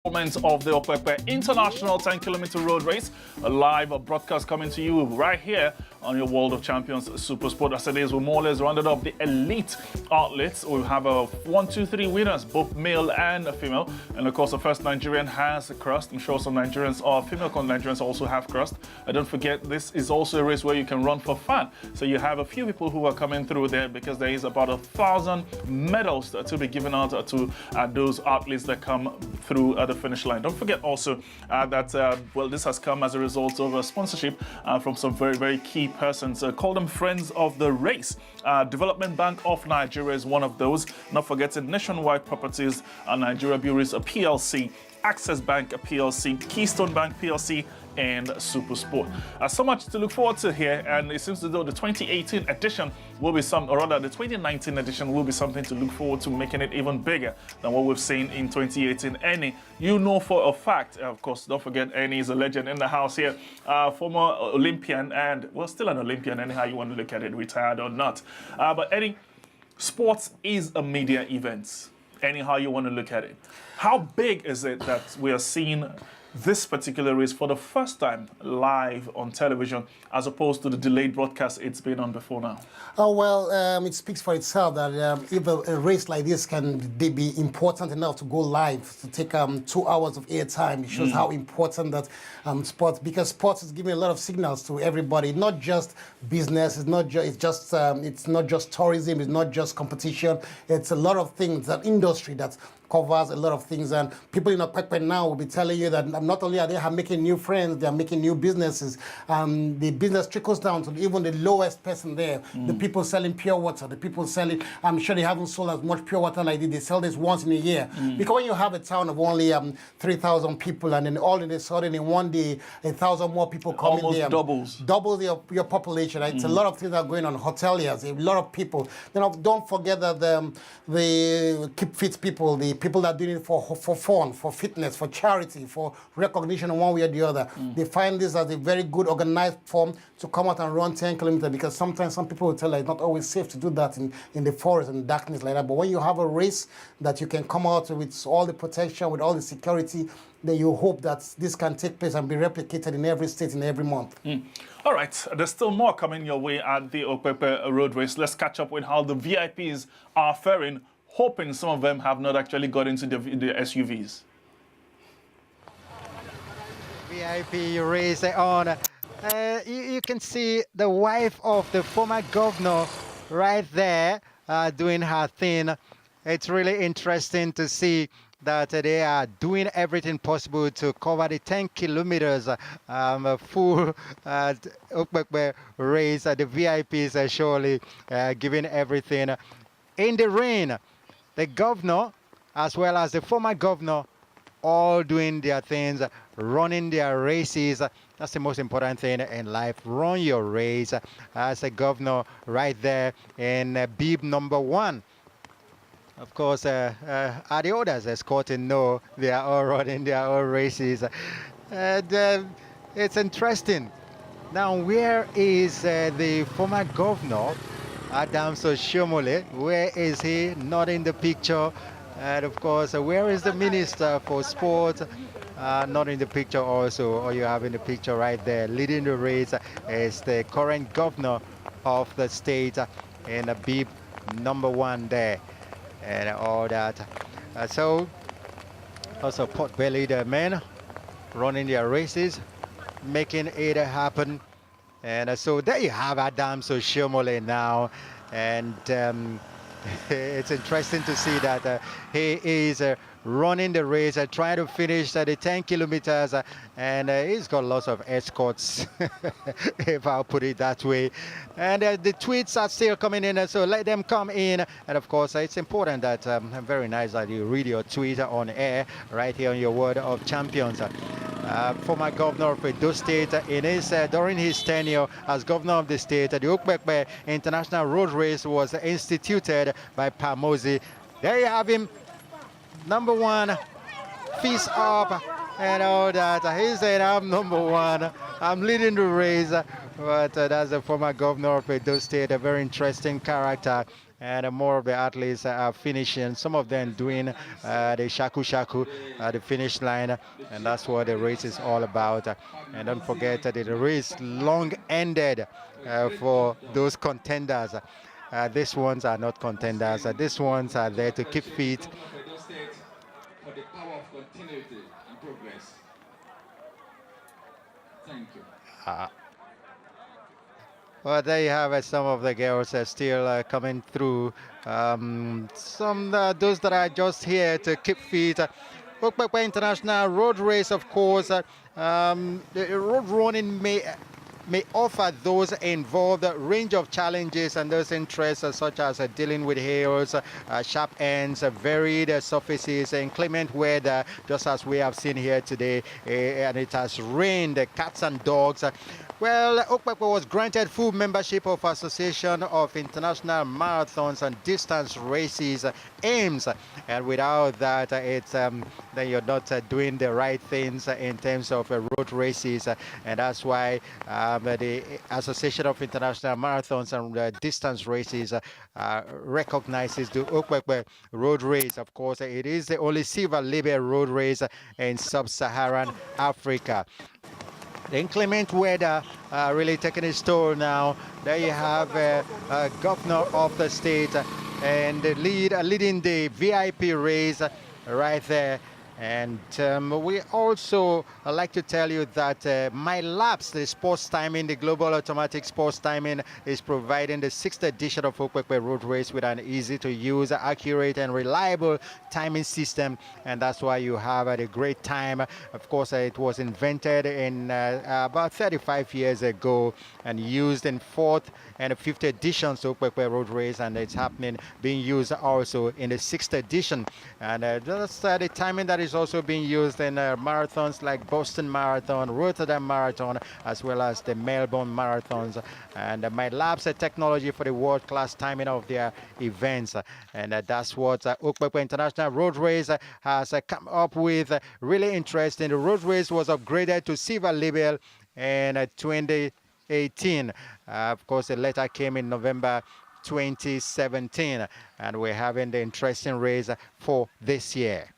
Of the Okpekpe International 10-kilometer road race, a live broadcast coming to you right here on your World of Champions Super Sport. As it is, we more or less rounded up the elite athletes. We have 1, 2, 3 winners, both male and female. And of course, the first Nigerian has crossed. I'm sure some Nigerians or female Nigerians also have crossed. And don't forget, this is also a race where you can run for fun. So you have a few people who are coming through there because there is about 1,000 medals to be given out to those athletes that come through the finish line. Don't forget also that, well, this has come as a result of a sponsorship from some very, very key persons. Call them friends of the race. Development Bank of Nigeria is one of those. Not forgetting Nationwide Properties, Nigeria Breweries PLC, Access Bank PLC, Keystone Bank PLC, and Super Sport. So much to look forward to here, and it seems as though the 2018 edition will be or rather the 2019 edition will be something to look forward to, making it even bigger than what we've seen in 2018. Annie, you know for a fact, of course, don't forget Annie is a legend in the house here, former Olympian and, well, still an Olympian, anyhow you want to look at it, retired or not. But Annie, sports is a media event, anyhow you want to look at it. How big is it that we are seeing this particular race for the first time live on television, as opposed to the delayed broadcast it's been on before now? Oh, well, it speaks for itself that if a race like this can be important enough to go live, to take 2 hours of airtime, it shows how important that sports, because sports is giving a lot of signals to everybody, not just business, it's not just tourism, it's not just competition, it's a lot of things, that industry that covers a lot of things, and people in Okpekpe now will be telling you that not only are they making new friends, they are making new businesses. The business trickles down to even the lowest person there. The people selling pure water, the people selling, I'm sure they haven't sold as much pure water like they sell this once in a year. Because when you have a town of only 3,000 people, and then all of a sudden in one day 1,000 more people come in there, double your population. Right? It's a lot of things that are going on. Hoteliers, a lot of people. Don't forget that the keep fit people, the people that are doing it for fun, for fitness, for charity, for recognition in one way or the other. They find this as a very good organized form to come out and run 10 kilometers, because sometimes some people will tell you it's not always safe to do that in the forest and darkness like that. But when you have a race that you can come out with all the protection, with all the security, then you hope that this can take place and be replicated in every state in every month. All right, there's still more coming your way at the Okpekpe Road Race. Let's catch up with how the VIPs are faring, hoping some of them have not actually got into the SUVs. VIP race on. You can see the wife of the former governor right there doing her thing. It's really interesting to see that they are doing everything possible to cover the 10 kilometers full Okpekpe race. The VIPs are surely giving everything. In the rain, the governor, as well as the former governor, all doing their things, running their races. That's the most important thing in life. Run your race. As a governor right there in bib number 1. Of course, are the others escorting? No, they are all running their own races. And it's interesting. Now, where is the former governor, Adams Oshiomhole? Where is he? Not in the picture. And of course, where is the Minister for Sport? Not in the picture also. All you have in the picture right there, leading the race, is the current governor of the state in bib number 1 there. And all that. So, also pot-bellied men running their races, making it happen. And so there you have Adams Oshiomhole now. And it's interesting to see that he is running the race, trying to finish the 10 kilometers, and he's got lots of escorts, if I'll put it that way. And the tweets are still coming in, so let them come in. And of course, it's important that, very nice that you read your tweet on air, right here on your World of Champions. Former governor of Edo State, during his tenure as governor of the state, the Okpekpe International Road Race was instituted by Pamosi. There you have him, number 1, fist up and all that. He said, I'm number 1. I'm leading the race But that's the former governor of Edo State, a very interesting character. And more of the athletes are finishing, some of them doing the shaku shaku at the finish line. And that's what the race is all about. And don't forget that the race long ended for those contenders. These ones are not contenders. These ones are there to keep fit. For the power of continuity and progress. Thank you. Well, there you have it. Some of the girls are still coming through. Those that are just here to keep fit. Okpekpe International Road Race, of course. The road running may offer those involved a range of challenges and those interests such as dealing with hills, sharp ends, varied surfaces, inclement weather, just as we have seen here today. And it has rained, cats and dogs. Well, Okpekpe was granted full membership of Association of International Marathons and Distance Races, AIMS, and without that, then you're not doing the right things in terms of road races, and that's why the Association of International Marathons and Distance Races recognizes the Okpekpe Road Race. Of course, it is the only silver label road race in sub-Saharan Africa. The inclement weather really taking its toll now. There you have governor of the state and the leading the VIP race right there. And we also like to tell you that My Labs, the sports timing, the global automatic sports timing, is providing the 6th edition of Okpekpe Road Race with an easy-to-use, accurate, and reliable timing system. And that's why you have a great time. Of course, it was invented in about 35 years ago and used in 4th and 5th editions of Okpekpe Road Race, and it's being used also in the 6th edition. And that's the timing that is also being used in marathons like Boston Marathon, Rotterdam Marathon, as well as the Melbourne Marathons. And My Labs technology for the world-class timing of their events. And that's what Okpekpe International Road Race has come up with. Really interesting. The road race was upgraded to silver label in 2018. Of course, the letter came in November 2017, and we're having the interesting race for this year.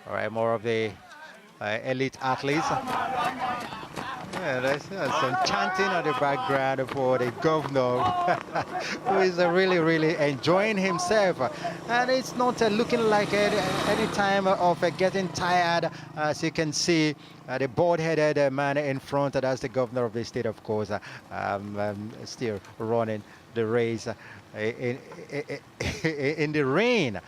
All right, more of the elite athletes. Yeah, there's some chanting on the background for the governor, who is really enjoying himself. And it's not looking like any time of getting tired. As you can see, the bald-headed man in front, that's the governor of the state, of course, still running the race in the rain.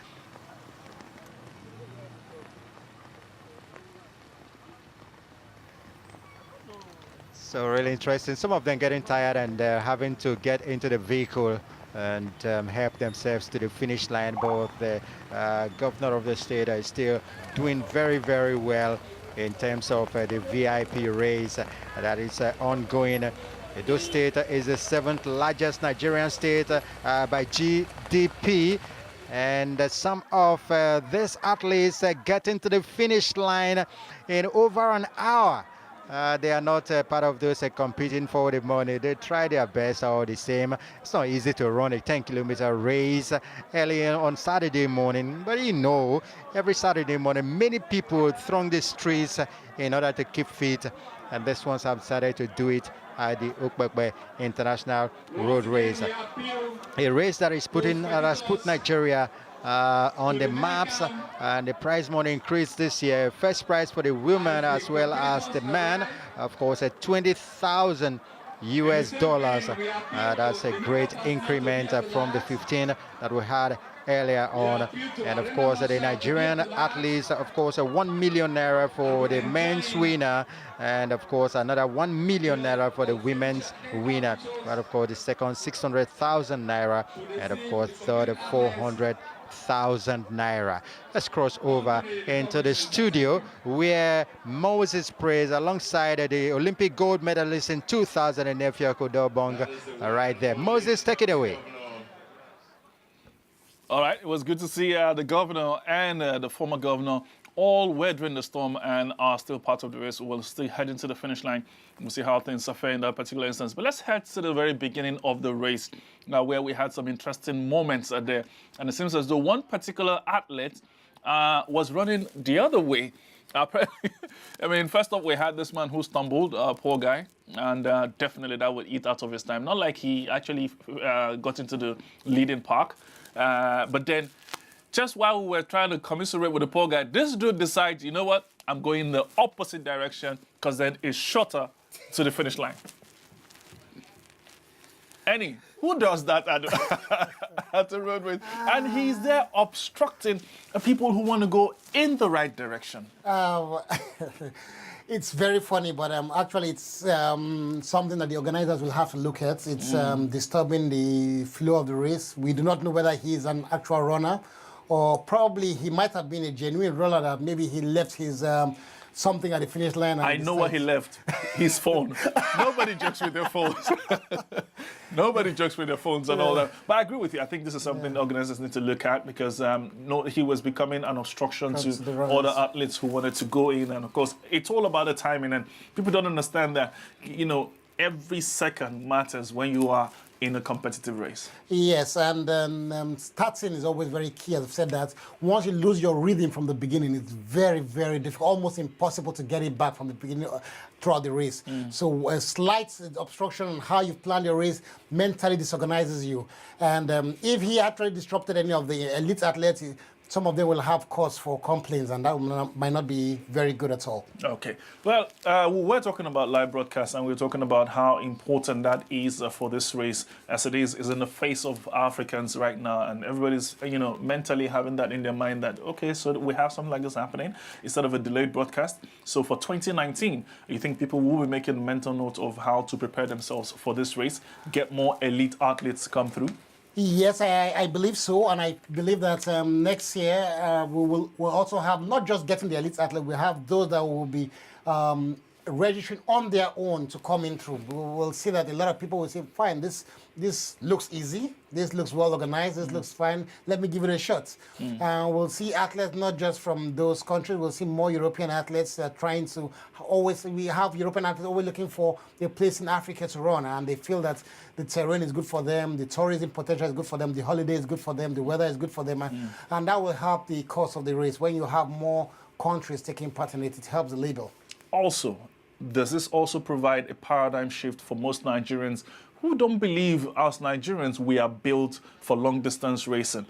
So really interesting. Some of them getting tired and having to get into the vehicle and help themselves to the finish line. But the governor of the state is still doing very well in terms of the VIP race that is ongoing. Edo State is the 7th largest Nigerian state by GDP. And some of these athletes get into the finish line in over an hour. They are not part of those competing for the money. They try their best all the same. It's not easy to run a 10-kilometer race early on Saturday morning. But you know, every Saturday morning, many people throng the streets in order to keep fit. And this ones have decided to do it at the Okpekpe International Road Race. A race that has put Nigeria on the maps, and the prize money increased this year. First prize for the women as well as the man, of course, at $20,000 US. That's a great increment from the 15 that we had earlier on. And of course, the Nigerian athletes, of course, 1 million naira for the men's winner, and of course another 1 million naira for the women's winner. But of course, the second 600,000 naira, and of course third 400,000 naira. Let's cross over into the studio where Moses Praise alongside the Olympic gold medalist in 2000 and Nefia Kodobong right there. Moses, take it away. All right, it was good to see the governor and the former governor all weathering the storm and are still part of the race. We'll still head into the finish line. We'll see how things are faring in that particular instance. But let's head to the very beginning of the race, where we had some interesting moments there. And it seems as though one particular athlete was running the other way. I mean, first up, we had this man who stumbled, poor guy, and definitely that would eat out of his time. Not like he actually got into the leading park, but then just while we were trying to commiserate with the poor guy, this dude decides, you know what, I'm going the opposite direction because then it's shorter to the finish line. Annie, who does that at the road race? And he's there obstructing people who want to go in the right direction. It's very funny, but actually it's something that the organizers will have to look at. It's disturbing the flow of the race. We do not know whether he is an actual runner, or probably he might have been a genuine runner that maybe he left his something at the finish line. I know what he left. His phone. Nobody jokes with their phones. Nobody jokes with their phones and all that. But I agree with you. I think this is something organizers need to look at because he was becoming an obstruction to other athletes who wanted to go in. And of course, it's all about the timing. And people don't understand that, you know, every second matters when you are in a competitive race. Yes, and starting is always very key. As I've said that, once you lose your rhythm from the beginning, it's very, very difficult, almost impossible to get it back from the beginning throughout the race. So a slight obstruction on how you plan your race mentally disorganizes you. And if he actually disrupted any of the elite athletes, some of them will have cause for complaints, and that might not be very good at all. Okay. Well, we're talking about live broadcast, and we're talking about how important that is for this race, as it is in the face of Africans right now, and everybody's, you know, mentally having that in their mind that, okay, so we have something like this happening instead of a delayed broadcast. So for 2019, you think people will be making a mental note of how to prepare themselves for this race, get more elite athletes come through? Yes, I believe so, and I believe that next year we'll also have not just getting the elite athlete, we have those that will be registering on their own to come in through. We'll see that a lot of people will say, fine, this looks easy, this looks well organized, this looks fine, let me give it a shot. We'll see athletes not just from those countries, we'll see more European athletes trying to we have European athletes always looking for a place in Africa to run, and they feel that the terrain is good for them, the tourism potential is good for them, the holiday is good for them, the weather is good for them, and that will help the course of the race. When you have more countries taking part in it, it helps the label. Also, does this also provide a paradigm shift for most Nigerians who don't believe us Nigerians we are built for long distance racing?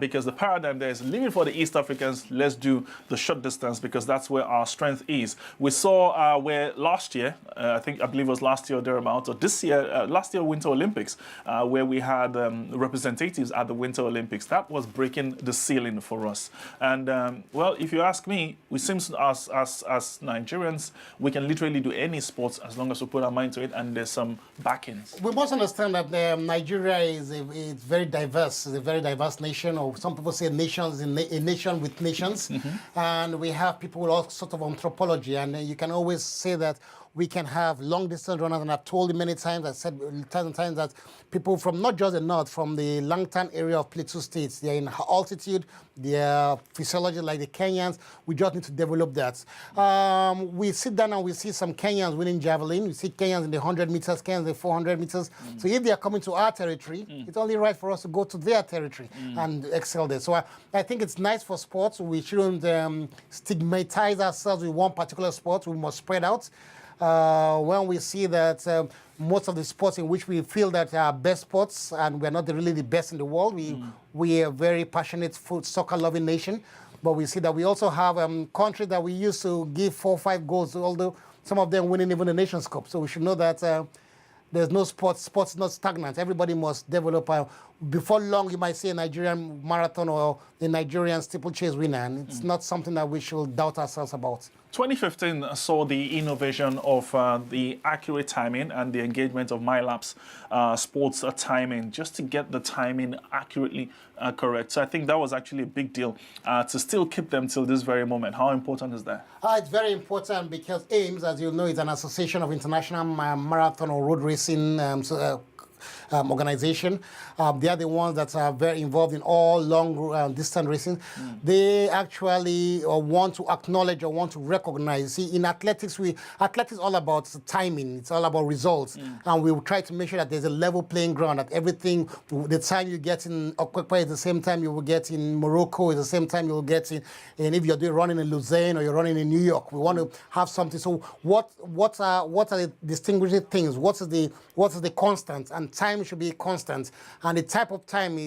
Because the paradigm there is leave it for the East Africans, let's do the short distance because that's where our strength is. We saw where last year, I believe it was last year or thereabout, or this year, last year Winter Olympics, where we had representatives at the Winter Olympics. That was breaking the ceiling for us. And well, if you ask me, it seems as Nigerians, we can literally do any sports as long as we put our mind to it and there's some backings. We must understand that Nigeria is it's very diverse. It's a very diverse nation, or some people say nations in a nation with nations. And we have people with all sorts of anthropology. And you can always say that we can have long-distance runners, and I've told you many times, I've said times that people from not just the north, from the Langtan area of Plateau states, they're in altitude, their physiology like the Kenyans, we just need to develop that. We sit down and we see some Kenyans winning javelin, we see Kenyans in the 100 meters, Kenyans in the 400 meters. So if they are coming to our territory, it's only right for us to go to their territory and excel there. So I think it's nice for sports. We shouldn't stigmatize ourselves with one particular sport. We must spread out. When we see that most of the sports in which we feel that are best sports, and we're not really the best in the world, we are a very passionate soccer-loving nation, but we see that we also have countries that we used to give 4 or 5 goals, although some of them winning even the Nations Cup. So we should know that there's no sports not stagnant. Everybody must develop. Before long, you might see a Nigerian marathon or a Nigerian steeplechase winner, and it's not something that we should doubt ourselves about. 2015 saw the innovation of the accurate timing and the engagement of MyLapse sports timing, just to get the timing accurately correct. So I think that was actually a big deal to still keep them till this very moment. How important is that? It's very important because AIMS, as you know, is an association of international marathon or road racing organization. They are the ones that are very involved in all long distance racing. They actually want to acknowledge or want to recognize. See, in athletics, athletics is all about timing. It's all about results, and we will try to make sure that there's a level playing ground. That everything, the time you get in Okpekpe is the same time you will get in Morocco. Is the same time you will get in. And if you're running in Lausanne or you're running in New York, we want to have something. So what are the distinguishing things? What is the constant? And time should be constant, and the type of time,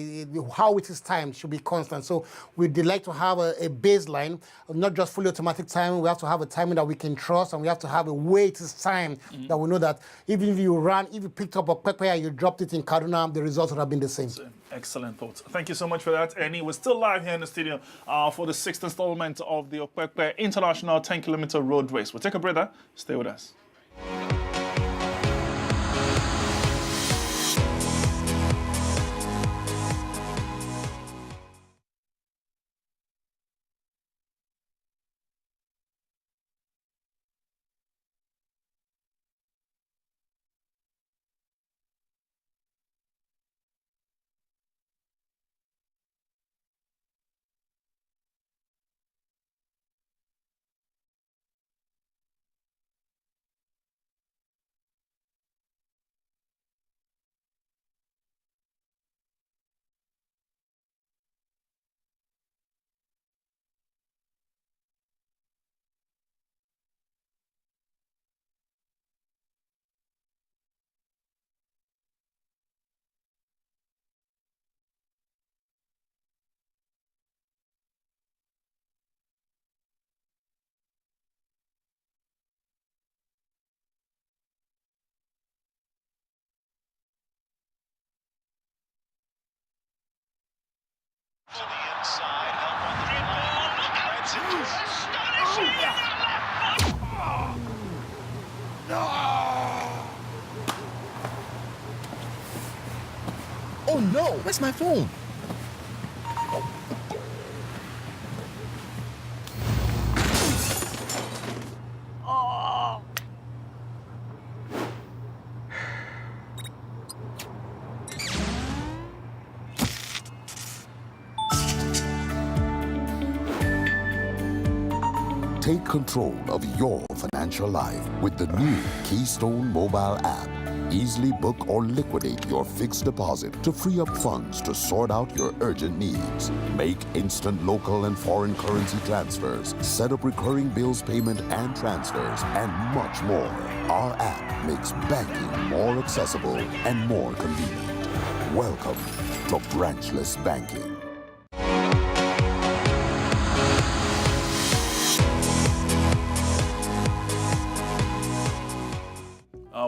how it is timed, should be constant. So we'd like to have a baseline, not just fully automatic timing. We have to have a timing that we can trust, and we have to have a way it is timed that we know that even if you picked up Okpekpe and you dropped it in Kaduna, the results would have been the same. Excellent thoughts. Thank you so much for that, Annie. We're still live here in the studio for the 6th installment of the Okpekpe International 10-kilometer road race. We'll take a breather. Stay with us. To the inside, help on the fly. Threads into astonishing Oh no, where's my phone? Take control of your financial life with the new Keystone mobile app. Easily book or liquidate your fixed deposit to free up funds to sort out your urgent needs. Make instant local and foreign currency transfers, set up recurring bills payment and transfers, and much more. Our app makes banking more accessible and more convenient. Welcome to branchless banking.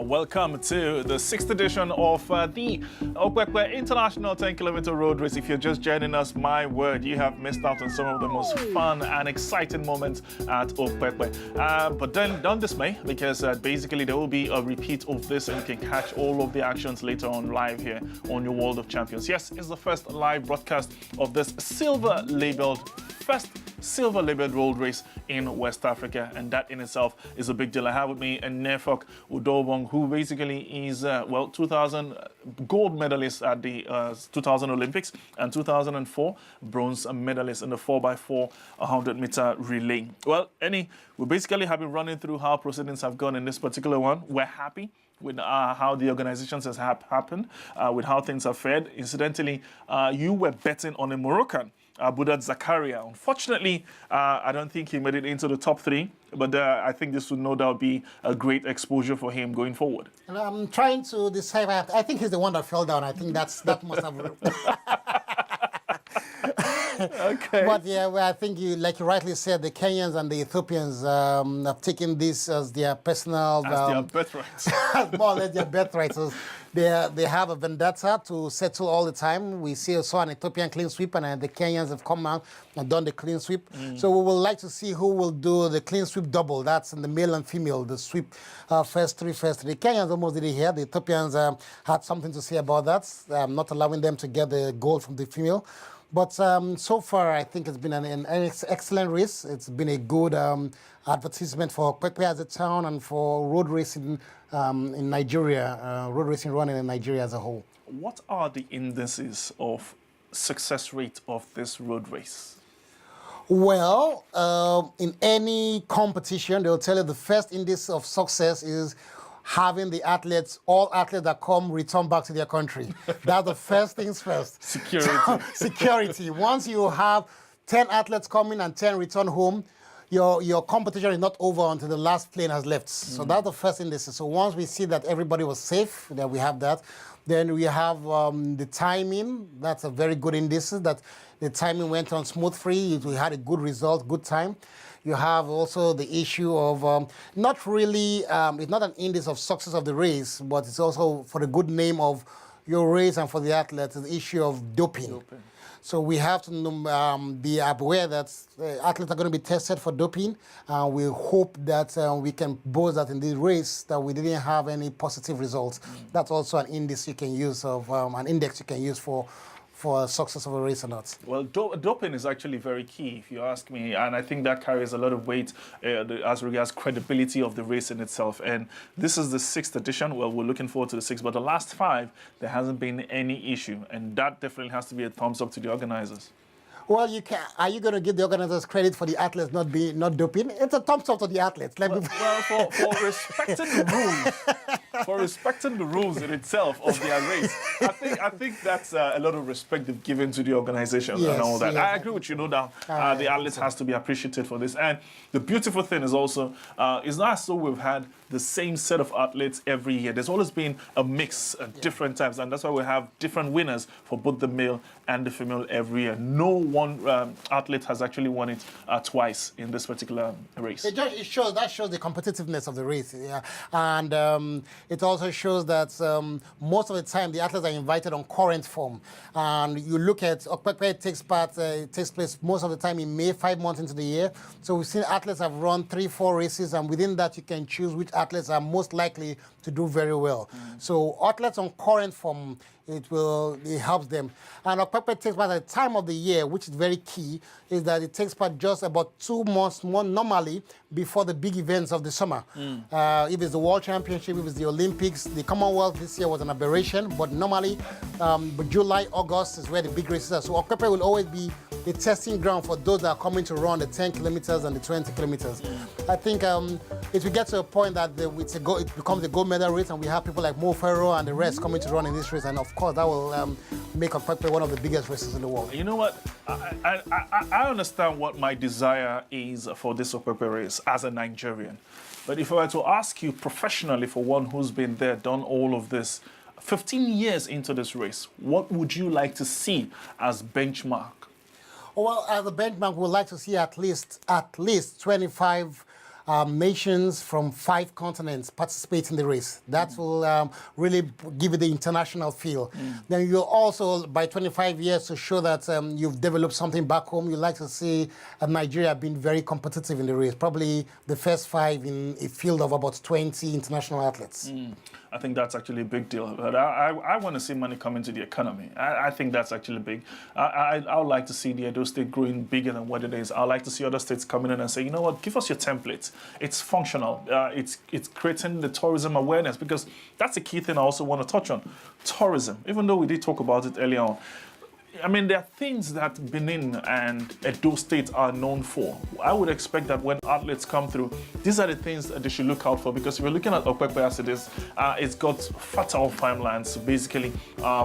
Welcome to the 6th edition of the Okpekpe International 10-kilometer road race. If you're just joining us, my word, you have missed out on some of the most fun and exciting moments at Okpekpe. But then don't dismay, because basically there will be a repeat of this, and you can catch all of the actions later on live here on your World of Champions. Yes, it's the first live broadcast of this first silver labeled road race in West Africa, and that in itself is a big deal. I have with me Nefok Udobong, who basically is 2000 gold medalist at the 2000 Olympics and 2004 bronze medalist in the 4x4 100-meter relay. Well, we basically have been running through how proceedings have gone in this particular one. We're happy with how the organizations has happened, with how things have fared. Incidentally, you were betting on a Moroccan, Budat Zakaria. Unfortunately, I don't think he made it into the top 3, but I think this would no doubt be a great exposure for him going forward. And I'm trying to decide. I think he's the one that fell down. I think that must have. Okay. But yeah, well, I think like you rightly said, the Kenyans and the Ethiopians have taken this as their personal, as their birthright. more or less their birthright. So they have a vendetta to settle all the time. We saw an Ethiopian clean sweep, and the Kenyans have come out and done the clean sweep. So we would like to see who will do the clean sweep double. That's in the male and female, the sweep first three. The Kenyans almost did it here. The Ethiopians had something to say about that, not allowing them to get the gold from the female. But so far, I think it's been an excellent race. It's been a good advertisement for Okpekpe as a town and for road racing in Nigeria, road racing running in Nigeria as a whole. What are the indices of success rate of this road race? Well, in any competition, they'll tell you the first index of success is having the athletes, all athletes that come, return back to their country. That's the first things first. Security. Security. Once you have 10 athletes coming and 10 return home, your competition is not over until the last plane has left. So that's the first index. So once we see that everybody was safe, that we have that, then we have the timing. That's a very good index, that the timing went on smooth-free. We had a good result, good time. You have also the issue of not really, it's not an index of success of the race, but it's also for the good name of your race and for the athletes, the issue of doping. So we have to be aware that athletes are going to be tested for doping. We hope that we can boast that in this race that we didn't have any positive results. That's also an index you can use of an index you can use for success of a race or not. Well, doping is actually very key, if you ask me, and I think that carries a lot of weight as regards credibility of the race in itself. And this is the 6th edition. Well, we're looking forward to the 6th, but the last 5, there hasn't been any issue, and that definitely has to be a thumbs up to the organizers. Well, you can. Are you going to give the organizers credit for the athletes not doping? It's a thumbs up to the athletes. Well, for respecting the rules, for respecting the rules in itself of their race, I think that's a lot of respect they've given to the organization and all that. Yes. I agree with you, no doubt. The athletes has to be appreciated for this. And the beautiful thing is also, it's not as though we've had the same set of athletes every year. There's always been a mix at different times, and that's why we have different winners for both the male and the female every year. No one athlete has actually won it twice in this particular race. It shows the competitiveness of the race, and it also shows that most of the time the athletes are invited on current form. And you look at Okpekpe takes place most of the time in May, 5 months into the year. So we've seen athletes have run 3-4 races, and within that you can choose which athletes are most likely to do very well. So athletes on current form, it helps them. And Okpekpe takes part at the time of the year, which is very key, is that it takes part just about 2 months more normally before the big events of the summer. If it's the World Championship, if it's the Olympics, the Commonwealth this year was an aberration, but normally but July, August is where the big races are. So Okpekpe will always be the testing ground for those that are coming to run the 10 kilometers and the 20 kilometers. I think it will get to a point that it becomes a gold medal race, and we have people like Mo Farah and the rest coming to run in this race, and of course that will make Okpekpe one of the biggest races in the world. You know what? I understand what my desire is for this Okpekpe race as a Nigerian. But if I were to ask you professionally, for one who's been there, done all of this, 15 years into this race, what would you like to see as benchmark? Well, as a benchmark, we'd like to see at least 25 nations from 5 continents participate in the race. That will really give it the international feel. Then you'll also, by 25 years, to show that you've developed something back home, you'd like to see Nigeria being very competitive in the race, probably the first 5 in a field of about 20 international athletes. I think that's actually a big deal. But I want to see money come into the economy. I think that's actually big. I would like to see the Edo State growing bigger than what it is. I'd like to see other states coming in and say, you know what, give us your template. It's functional. It's creating the tourism awareness, because that's a key thing I also want to touch on. Tourism, even though we did talk about it earlier on. I mean, there are things that Benin and Edo State are known for. I would expect that when athletes come through, these are the things that they should look out for, because if you're looking at Okpekpe as it is, it's got fertile farmlands. So basically,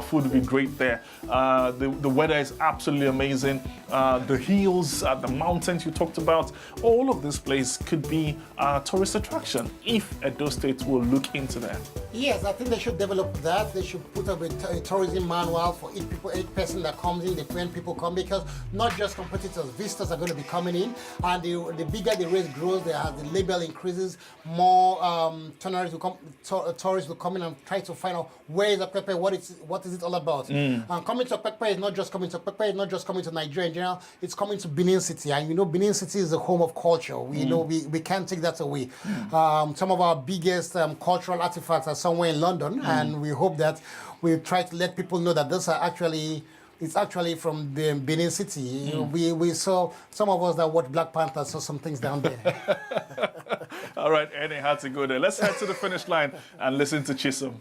food will be great there. The weather is absolutely amazing. The hills, the mountains you talked about, all of this place could be a tourist attraction if Edo State will look into that. Yes, I think they should develop that. They should put up a tourism manual for each person that comes in, when people come, because not just competitors, visitors are going to be coming in, and the bigger the race grows, the label increases, more tourists will come in and try to find out where is Okpekpe, what is it all about. Coming to Okpekpe is not just coming to Okpekpe, it's not just coming to Nigeria in general, it's coming to Benin City, and you know Benin City is the home of culture. We know we can't take that away. Some of our biggest cultural artifacts are somewhere in London, and we hope that we try to let people know that these are actually It's actually from the Benin City. We saw, some of us that watch Black Panther saw some things down there. All right, Eddie had to go there. Let's head to the finish line and listen to Chisom.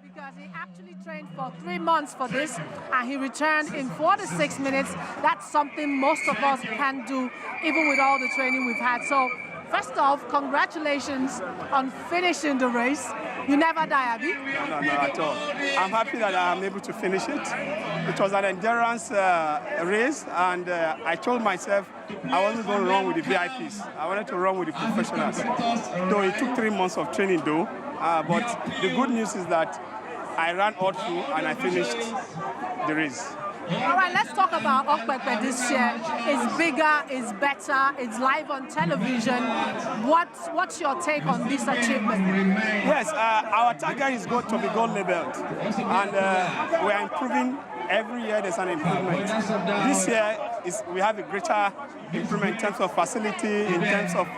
Because he actually trained for 3 months for this, and he returned in 4 to 6 minutes. That's something most of us can do, even with all the training we've had. So, first off, congratulations on finishing the race. You never die, Abby? No, at all. I'm happy that I'm able to finish it. It was an endurance race, and I told myself I wasn't going to run with the VIPs. I wanted to run with the professionals. Though it took 3 months of training, though. But the good news is that I ran all through and I finished the race. All right, let's talk about Okpekpe this year. It's bigger, it's better, it's live on television. What's your take on this achievement? Yes, our target is going to be gold labeled, and we are improving. Every year there's an improvement. This year we have a greater improvement in terms of facility, in terms of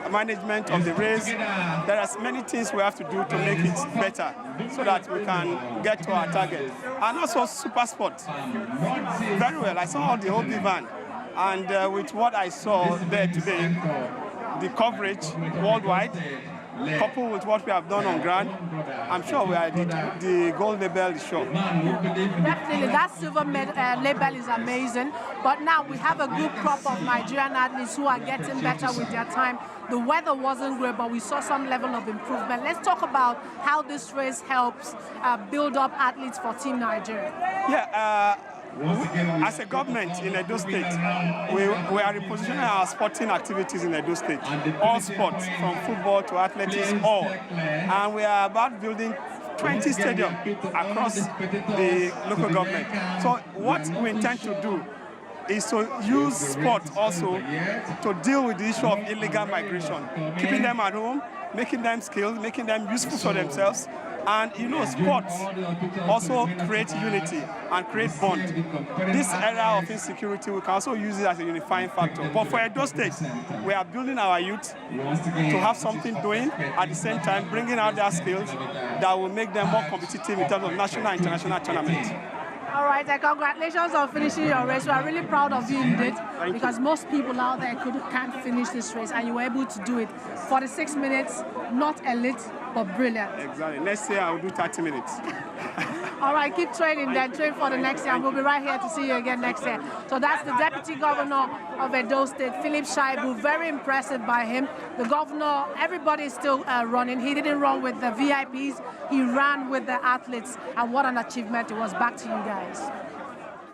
management of the race. There are many things we have to do to make it better so that we can get to our target. And also super sport. Very well. I saw the whole van, and with what I saw there today, the coverage worldwide, coupled with what we have done on ground, I'm sure we are the gold label is sure. Definitely, that silver label is amazing. But now we have a good crop of Nigerian athletes who are getting better with their time. The weather wasn't great, but we saw some level of improvement. Let's talk about how this race helps build up athletes for Team Nigeria. Yeah. As a government in Edo State, we are repositioning our sporting activities in Edo State. All sports, from football to athletics, all. And we are about building 20 stadiums across the local government. So what we intend to do is to use sport also to deal with the issue of illegal migration, keeping them at home, making them skilled, making them useful for themselves. And you know, sports also create unity and create bond. This era of insecurity, we can also use it as a unifying factor. But for Edo State, we are building our youth to have something doing, at the same time bringing out their skills that will make them more competitive in terms of national and international tournaments. All right, congratulations on finishing your race. We are really proud of you indeed, because most people out there can't finish this race, and you were able to do it. 46 minutes, not elite, but brilliant. Exactly. Next year, I will do 30 minutes. All right, keep training then. Train for the next year, and we'll be right here to see you again next year. So that's the Deputy Governor of Edo State, Philip Shaibu. Very impressive by him. The governor, everybody is still running. He didn't run with the VIPs. He ran with the athletes, and what an achievement it was. Back to you guys.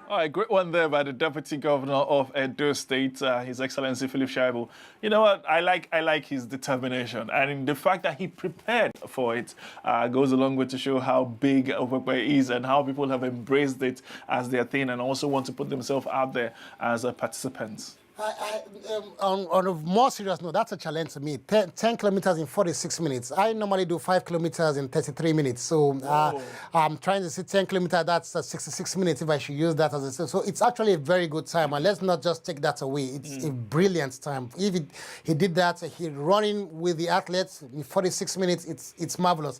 All right, great one there by the Deputy Governor of Edo State, His Excellency Philip Shaibu. You know what? I like his determination, and the fact that he prepared for it goes a long way to show how big Okpekpe is and how people have embraced it as their thing and also want to put themselves out there as participants. On a more serious note, that's a challenge to me. 10 kilometers in 46 minutes. I normally do 5 kilometers in 33 minutes. So I'm trying to say 10 kilometers, that's 66 minutes if I should use that as a... So it's actually a very good time. And let's not just take that away. It's a brilliant time. If he did that, he running with the athletes in 46 minutes, it's marvelous.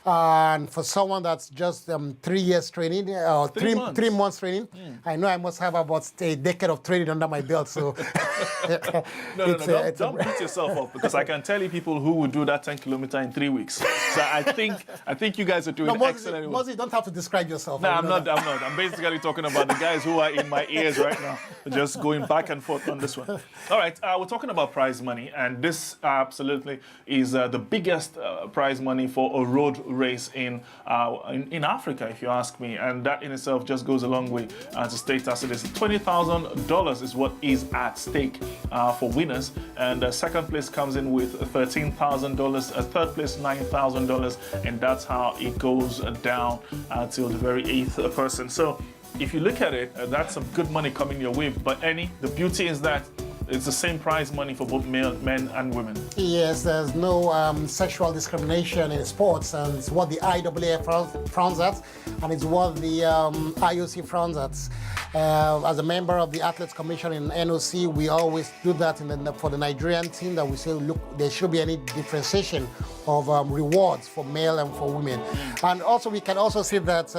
And for someone that's just 3 years training, or 3 months training, I know I must have about a decade of training under my belt. So No, don't beat yourself up, because I can tell you people who would do that 10 kilometer in 3 weeks. So I think you guys are doing excellent. Moses, you don't have to describe yourself. No, I'm not. I'm basically talking about the guys who are in my ears right now, just going back and forth on this one. All right, we're talking about prize money, and this absolutely is the biggest prize money for a road race in Africa, if you ask me. And that in itself just goes a long way to state as it is. $20,000 is what is at stake for winners, and second place comes in with $13,000, third place $9,000, and that's how it goes down till the very 8th person. So if you look at it, that's some good money coming your way. But the beauty is that it's the same prize money for both men and women. Yes, there's no sexual discrimination in sports, and it's what the IAAF frowns at, and it's what the IOC frowns at. As a member of the Athletes Commission in NOC, we always do that for the Nigerian team, that we say, look, there should be any differentiation of rewards for male and for women. And also, we can also see that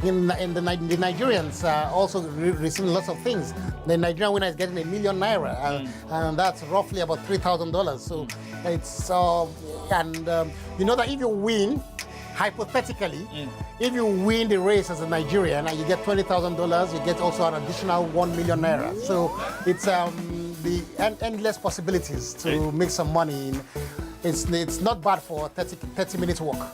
the Nigerians are also receiving lots of things. The Nigerian winner is getting ₦1 million, and that's roughly about $3,000. So it's you know that if you win, hypothetically, if you win the race as a Nigerian and you get $20,000, you get also an additional ₦1 million. So it's the endless possibilities to make some money. It's not bad for 30 minutes walk.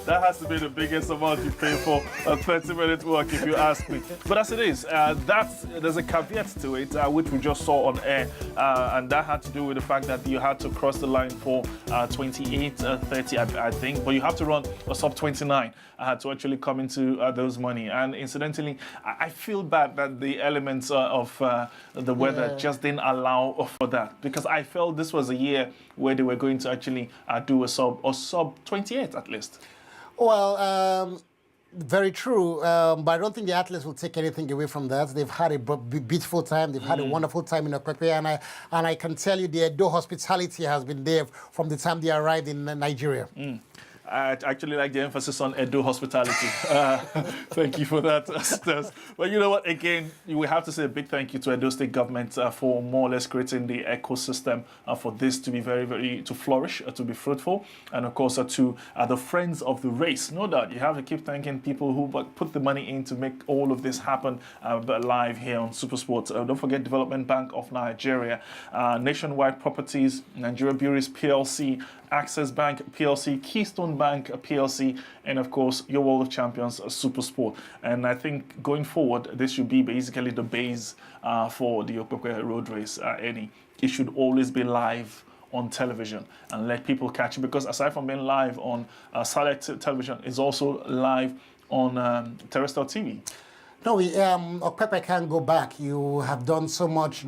That has to be the biggest amount you pay for a 30-minute walk, if you ask me. But as it is, there's a caveat to it, which we just saw on air, and that had to do with the fact that you had to cross the line for 28:30, I think, but you have to run a sub 29 to actually come into those money. And incidentally, I feel bad that the elements of the weather just didn't allow for that, because I felt this was a year where they were going to actually do a sub 28 at least. Well, very true, but I don't think the athletes will take anything away from that. They've had a beautiful time. They've had a wonderful time in Okpekpe, and I can tell you the Edo hospitality has been there from the time they arrived in Nigeria. I actually like the emphasis on Edo hospitality. Thank you for that, Stas. But you know what? Again, we have to say a big thank you to Edo State government for more or less creating the ecosystem for this to be to flourish, to be fruitful, and of course to the friends of the race. No doubt, you have to keep thanking people who put the money in to make all of this happen live here on Supersport. Don't forget Development Bank of Nigeria, Nationwide Properties, Nigeria Breweries PLC, Access Bank PLC, Keystone Bank PLC, and of course your World of Champions Supersport. And I think going forward, this should be basically the base for the Okpekpe Road Race. Eddie, it should always be live on television and let people catch it, because aside from being live on satellite television, it's also live on terrestrial TV. No, Okpekpe can't go back. You have done so much.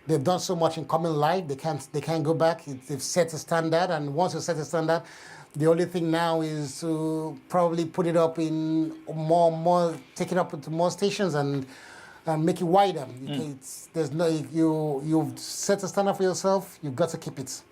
They've done so much in coming live. They can't go back. They've set a standard, and once you set a standard, the only thing now is to probably put it up in take it up into more stations and make it wider. You've set a standard for yourself. You've got to keep it.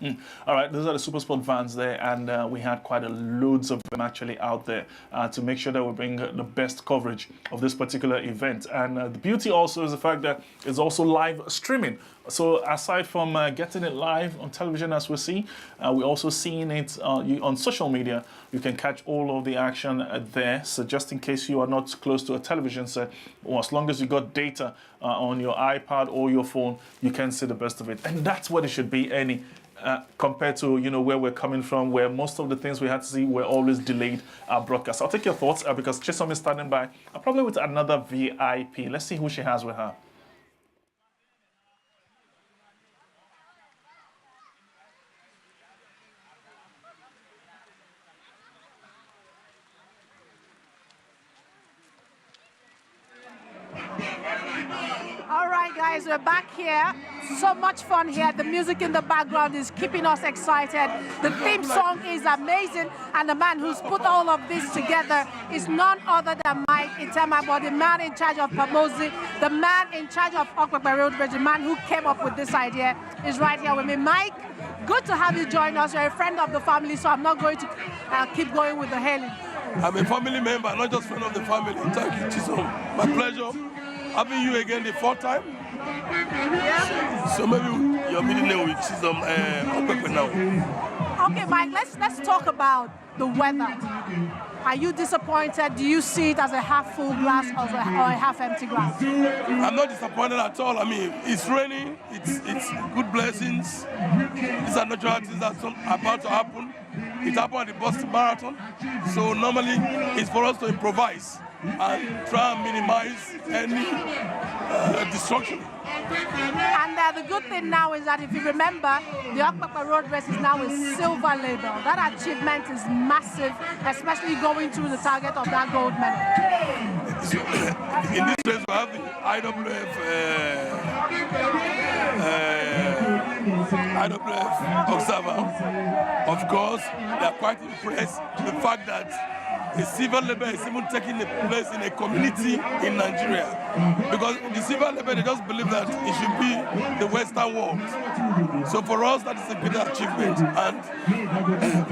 All right, those are the Supersport vans there, and we had quite loads of them actually out there to make sure that we bring the best coverage of this particular event. And the beauty also is the fact that it's also live streaming. So aside from getting it live on television, as we see, we're also seeing it on social media. You can catch all of the action there. So just in case you are not close to a television set, or as long as you got data on your iPad or your phone, you can see the best of it. And that's what it should be, compared to where we're coming from, where most of the things we had to see were always delayed broadcasts. I'll take your thoughts because Chisom is standing by, probably with another VIP. Let's see who she has with her. All right, guys, we're back here. So much fun here. The music in the background is keeping us excited. The theme song is amazing, and the man who's put all of this together is none other than Mike Itemabo, the man in charge of Pamosi, the man in charge of Okpekpe Road Race, the man who came up with this idea is right here with me. Mike, good to have you join us. You're a friend of the family, so I'm not going to keep going with the hailing. I'm a family member, not just friend of the family. Thank you, Chisom. My pleasure. Having you again the fourth time. Yeah. So maybe you're meeting there with Chisom Okpekpe now. Okay, Mike, let's talk about the weather. Are you disappointed? Do you see it as a half full glass or a half empty glass? I'm not disappointed at all. I mean, it's raining, it's good blessings. These are natural things that are about to happen. It happened at the Boston Marathon. So normally it's for us to improvise and try and minimize any destruction. And the good thing now is that if you remember, the Okpekpe Road Race is now a silver label. That achievement is massive, especially going through the target of that gold medal. In this race, we have the IAAF observer. Of course, they are quite impressed with the fact that the silver label is even taking a place in a community in Nigeria. Because the silver label, they just believe that it should be the Western world. So for us, that is a great achievement. And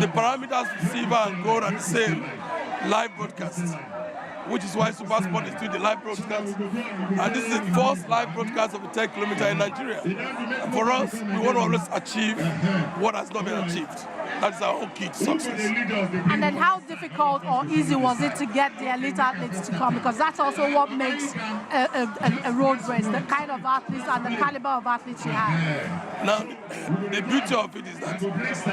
the parameters of silver and gold are the same. live broadcast, which is why SuperSport is doing the live broadcast. And this is the first live broadcast of a 10 kilometer in Nigeria. And for us, we want to always achieve what has not been achieved. That's our own key to success. And then how difficult or easy was it to get the elite athletes to come? Because that's also what makes a road race, the kind of athletes and the caliber of athletes you have. Now, the beauty of it is that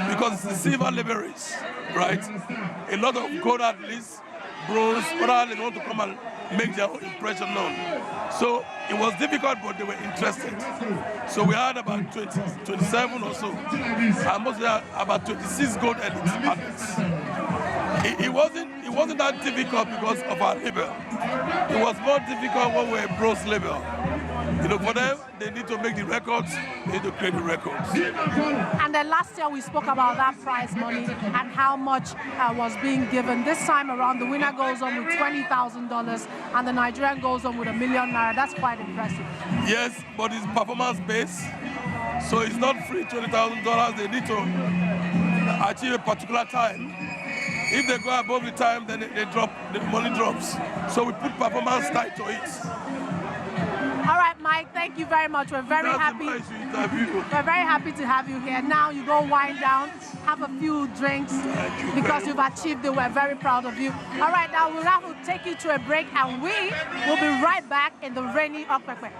because it's a silver level race, right? A lot of gold athletes, bronze, other athletes want to come and make their own impression known. So it was difficult, but they were interested. So we had about 27 or so, and mostly about 26 gold athletes. It wasn't that difficult because of our label. It was more difficult when we were a bronze label. You know, for them, they need to make the records, they need to create the records. And then last year we spoke about that prize money and how much was being given. This time around, the winner goes on with $20,000 and the Nigerian goes on with ₦1 million. That's quite impressive. Yes, but it's performance-based, so it's not free $20,000. They need to achieve a particular time. If they go above the time, then they drop, the money drops. So we put performance tied to it. All right, Mike, thank you very much. We're very happy. We're very happy to have you here. Now you go wind down, have a few drinks because you've achieved it. We're very proud of you. All right, now we'll have to take you to a break and we will be right back in the rainy Okpekpe.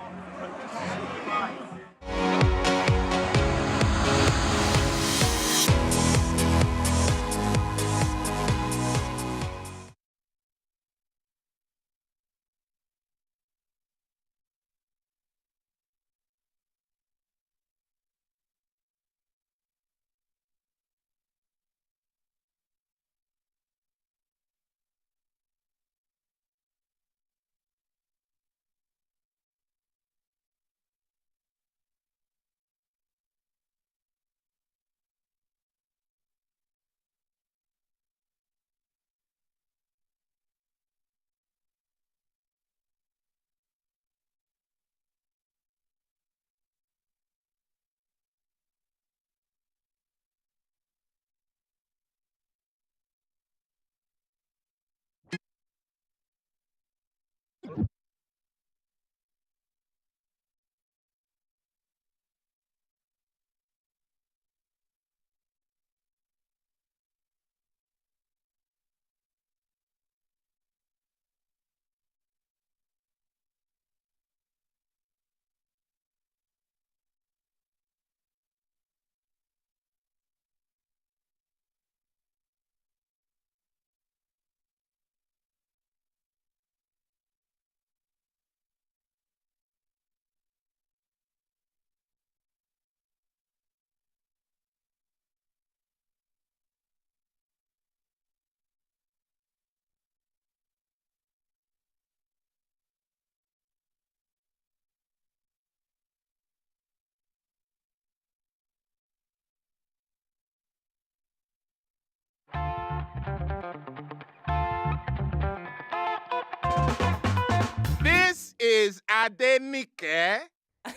This is Adenike,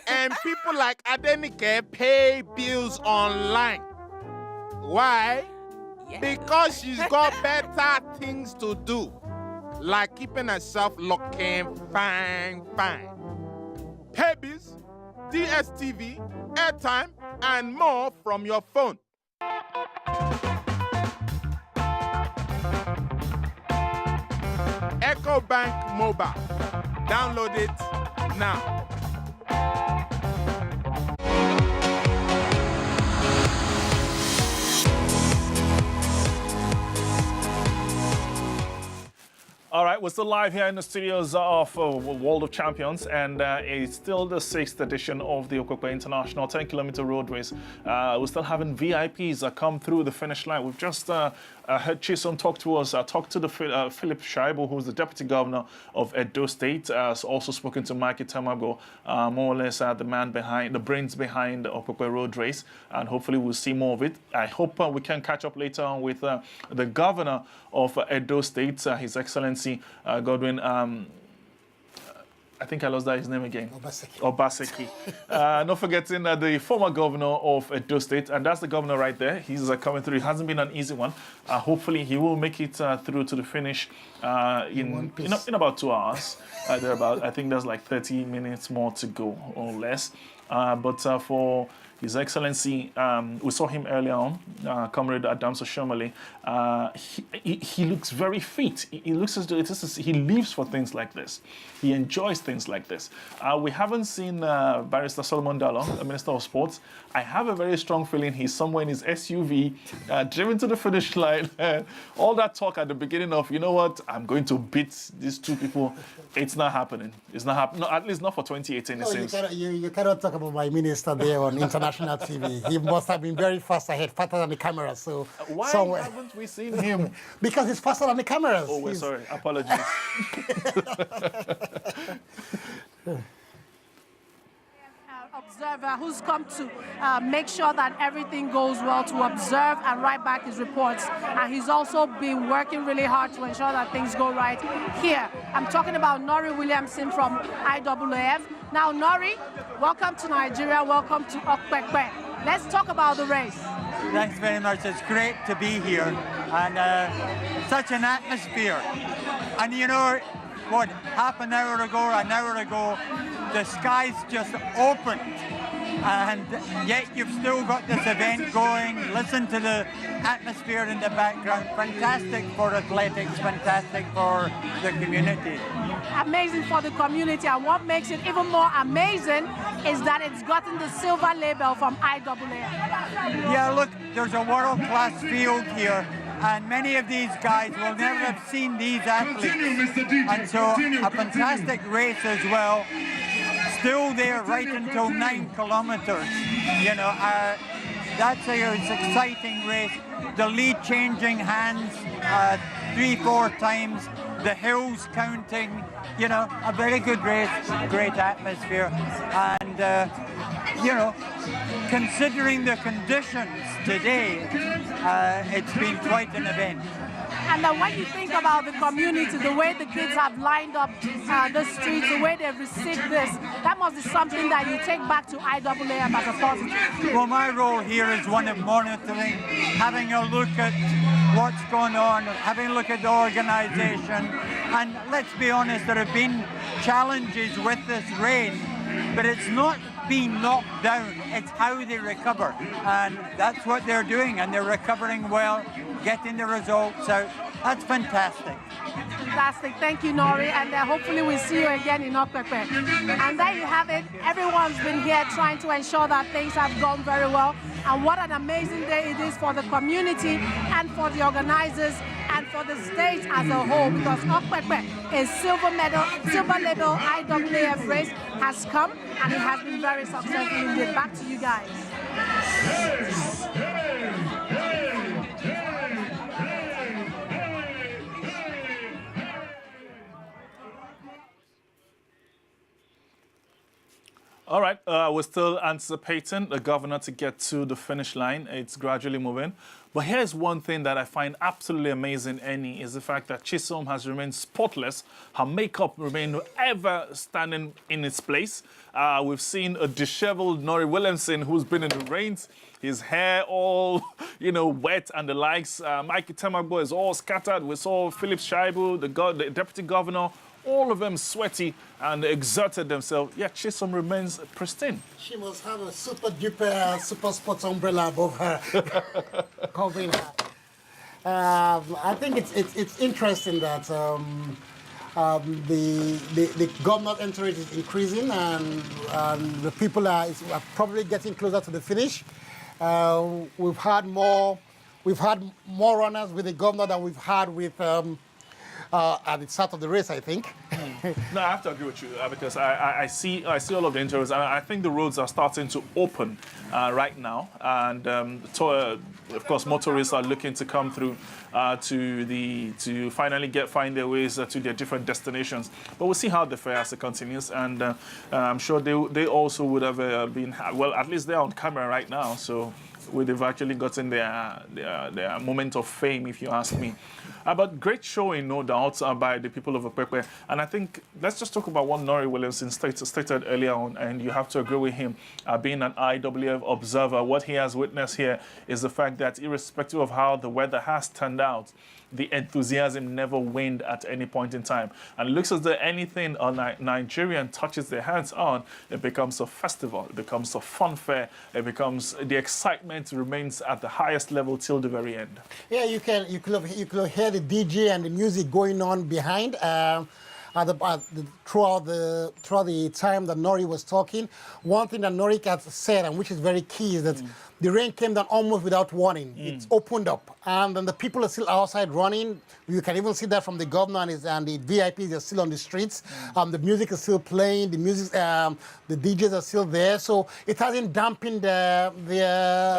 and people like Adenike pay bills online. Why? Because she's got better things to do, like keeping herself looking fine. Pay bills, DSTV, airtime, and more from your phone. EcoBank Mobile. Download it now. All right, we're still live here in the studios of World of Champions, and it's still the 6th edition of the Okpekpe International 10-kilometer road race. We're still having VIPs come through the finish line. We've just heard Chisom talk to us, talk to the Philip Shaibu, who's the Deputy Governor of Edo State. Also spoken to Mikey Tamago, more or less the man behind, the brains behind the Okpekpe Road Race, and hopefully we'll see more of it. I hope we can catch up later on with the Governor of Edo State, His Excellency Godwin. I think I lost that his name again. Obaseki. Obaseki. Not forgetting the former governor of Edo State, and that's the governor right there. He's coming through. It hasn't been an easy one. Hopefully, he will make it through to the finish in about 2 hours. I think there's like 30 minutes more to go or less. But for His Excellency, we saw him earlier on, Comrade Adamso Shomale. He looks very fit. He looks as though he lives for things like this. He enjoys things like this. We haven't seen Barrister Solomon Dalong, the Minister of Sports. I have a very strong feeling he's somewhere in his SUV, driven to the finish line. All that talk at the beginning of, you know what, I'm going to beat these two people. It's not happening. It's not happening. No, at least not for 2018, it seems. You cannot talk about my minister there on international TV. He must have been very fast ahead, faster than the cameras. So why haven't we seen him? Because he's faster than the cameras. Oh, we're sorry. Apologies. Observer who's come to make sure that everything goes well, to observe and write back his reports. And he's also been working really hard to ensure that things go right here. I'm talking about Nori Williamson from IAAF. Now, Nori, welcome to Nigeria. Welcome to Okpekpe. Let's talk about the race. Thanks very much. It's great to be here. And such an atmosphere. And you know what, half an hour ago, the skies just opened, and yet you've still got this event going. Listen to the atmosphere in the background. Fantastic for athletics, fantastic for the community. Amazing for the community, and what makes it even more amazing is that it's gotten the silver label from IAAF. Yeah, look, there's a world-class field here. And many of these guys will never have seen these athletes. And so a fantastic race as well. Still there right until 9 kilometers. You know, that's an exciting race. The lead changing hands 3-4 times. The hills counting. You know, a very good race, great atmosphere. And, you know, considering the conditions today, it's been quite an event. And then when you think about the community, the way the kids have lined up the streets, the way they've received this, that must be something that you take back to IAAF as a positive. Well, my role here is one of monitoring, having a look at what's going on, having a look at the organization. And let's be honest, there have been challenges with this rain, but it's not being knocked down, it's how they recover. And that's what they're doing, and they're recovering well, getting the results out. That's fantastic. Fantastic. Thank you, Nori. And hopefully we'll see you again in Okpekpe. And there you have it. Everyone's been here trying to ensure that things have gone very well. And what an amazing day it is for the community and for the organizers and for the state as a whole, because Okpekpe is silver label IAAF race has come, and it has been very successful indeed. Back to you guys. All right, we're still anticipating the governor to get to the finish line. It's gradually moving. But here's one thing that I find absolutely amazing, Annie, is the fact that Chisom has remained spotless. Her makeup remained ever standing in its place. We've seen a disheveled Nori Williamson who's been in the rains. His hair all, you know, wet and the likes. Mikey Temagbo is all scattered. We saw Philip Shaibu, the deputy governor, all of them sweaty and exerted themselves. Yet Chisom remains pristine. She must have a super duper super sports umbrella above her, covering her. I think it's interesting that the government entry rate is increasing, and the people are probably getting closer to the finish. We've had more runners with the governor than we've had with. At the start of the race, I think. No, I have to agree with you because I see all of the interviews. I think the roads are starting to open right now, and of course, motorists are looking to come through to finally find their ways to their different destinations. But we'll see how the fair as it continues, and I'm sure they also would have been well. At least they're on camera right now, so they've actually gotten their moment of fame, if you ask me. But great showing, no doubt, by the people of Okpekpe. And I think let's just talk about what Norrie Williamson stated earlier on, and you have to agree with him. Being an IAAF observer, what he has witnessed here is the fact that irrespective of how the weather has turned out, the enthusiasm never waned at any point in time. And it looks as though anything a Nigerian touches their hands on, it becomes a festival, it becomes a fun fair, it becomes, the excitement remains at the highest level till the very end. Yeah, you could hear the DJ and the music going on behind. Throughout the time that Norrie was talking, one thing that Norrie had said, and which is very key, is that the rain came down almost without warning. It opened up, and then the people are still outside running. You can even see that from the governor and the VIPs are still on the streets. The music is still playing. The music, the DJs are still there. So it hasn't dampened the